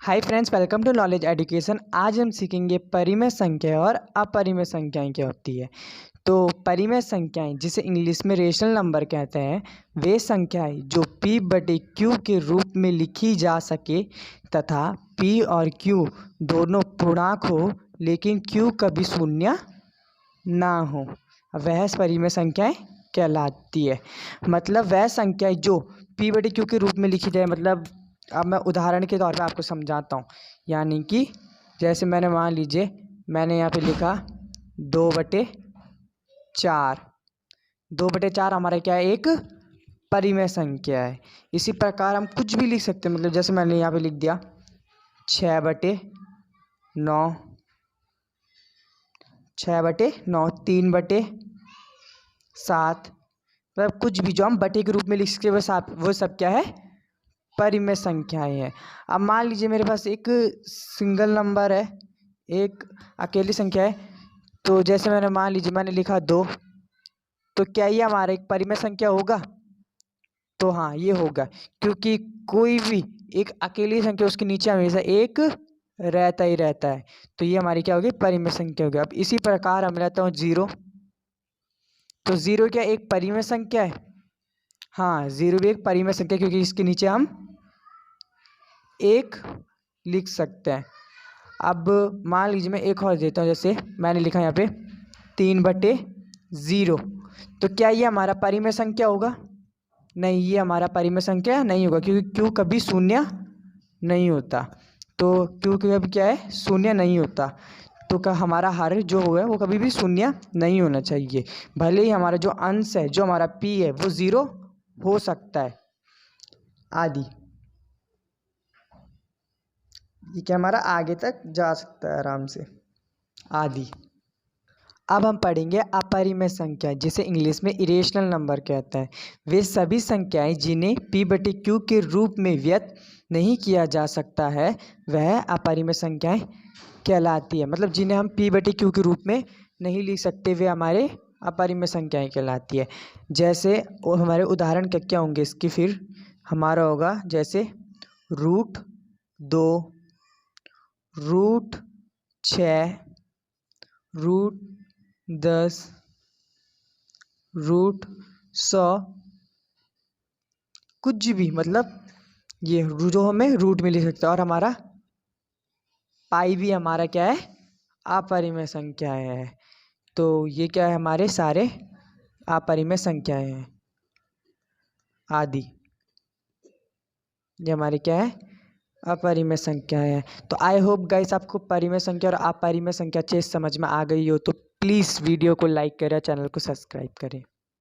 Hi friends, welcome to knowledge education. आज हम सीखेंगे परिमेय संख्या और अपरिमेय संख्याएं क्या होती है। तो परिमेय संख्याएं, जिसे इंग्लिश में रेशनल नंबर कहते हैं, वे संख्याएं जो p/q के रूप में लिखी जा सके तथा p और q दोनों पूर्णांक हो, लेकिन q कभी शून्य ना हो, वह परिमेय संख्याएं कहलाती है। मतलब वह संख्याएं जो p/q के रूप में लिखी जाए। मतलब अब मैं उदाहरण के तौर पे आपको समझाता हूँ। यानी कि जैसे मैंने मान लीजिए मैंने यहाँ पे लिखा 2/4। 2/4 हमारा क्या है, एक परिमेय संख्या है। इसी प्रकार हम कुछ भी लिख सकते हैं। मतलब जैसे मैंने यहाँ पे लिख दिया 6/9, 6/9, 3/7। मतलब कुछ भी जो हम बटे के रूप में लिख सकते हैं वो सब क्या है, परिमेय संख्याएं हैं। अब मान लीजिए मेरे पास एक सिंगल नंबर है, एक अकेली संख्या है। तो जैसे मान लीजिए मैंने लिखा 2, तो क्या ये हमारा एक परिमेय संख्या होगा? तो हाँ, ये होगा, क्योंकि कोई भी एक अकेली संख्या उसके नीचे हमेशा एक रहता ही रहता है। तो ये हमारी क्या होगी, परिमेय संख्या होगी। अब इसी प्रकार हम लेता हूँ 0। तो 0 क्या एक परिमेय संख्या है? हाँ, 0 भी एक परिमेय संख्या, क्योंकि इसके नीचे हम एक लिख सकते हैं। अब मान लीजिए मैं एक और देता हूँ। जैसे मैंने लिखा यहाँ पे 3/0। तो क्या ये हमारा परिमेय संख्या होगा? नहीं, ये हमारा परिमेय संख्या नहीं होगा, क्योंकि क्यों कभी शून्य नहीं होता। तो क्यों कभी क्या है, शून्य नहीं होता। तो का हमारा हर जो होगा वो कभी भी शून्य नहीं होना चाहिए। भले ही हमारा जो अंश है, जो हमारा p है, वो 0 हो सकता है आदि। ये क्या हमारा आगे तक जा सकता है आराम से आदि। अब हम पढ़ेंगे अपरिमेय संख्या, जिसे इंग्लिश में इरेशनल नंबर कहते हैं। वे सभी संख्याएं जिन्हें p/q के रूप में व्यक्त नहीं किया जा सकता है, वह अपरिमेय संख्याएं कहलाती है। मतलब जिन्हें हम p/q के रूप में नहीं लिख सकते, वे हमारे अपरिमेय संख्याएं कहलाती है। जैसे हमारे उदाहरण क्या क्या होंगे इसके, फिर हमारा होगा जैसे √2, √6, √10, √100। कुछ भी, मतलब ये जो हमें रूट में लिख सकते हैं। और हमारा पाई भी हमारा क्या है, अपरिमेय संख्या है। तो ये क्या है, हमारे सारे अपरिमेय संख्याएं हैं आदि। ये हमारी क्या है, अपरिमेय संख्याएं हैं। तो आई होप गाइस आपको परिमेय संख्या और अपरिमेय संख्या अच्छे समझ में आ गई हो। तो प्लीज़ वीडियो को लाइक करें, चैनल को सब्सक्राइब करें।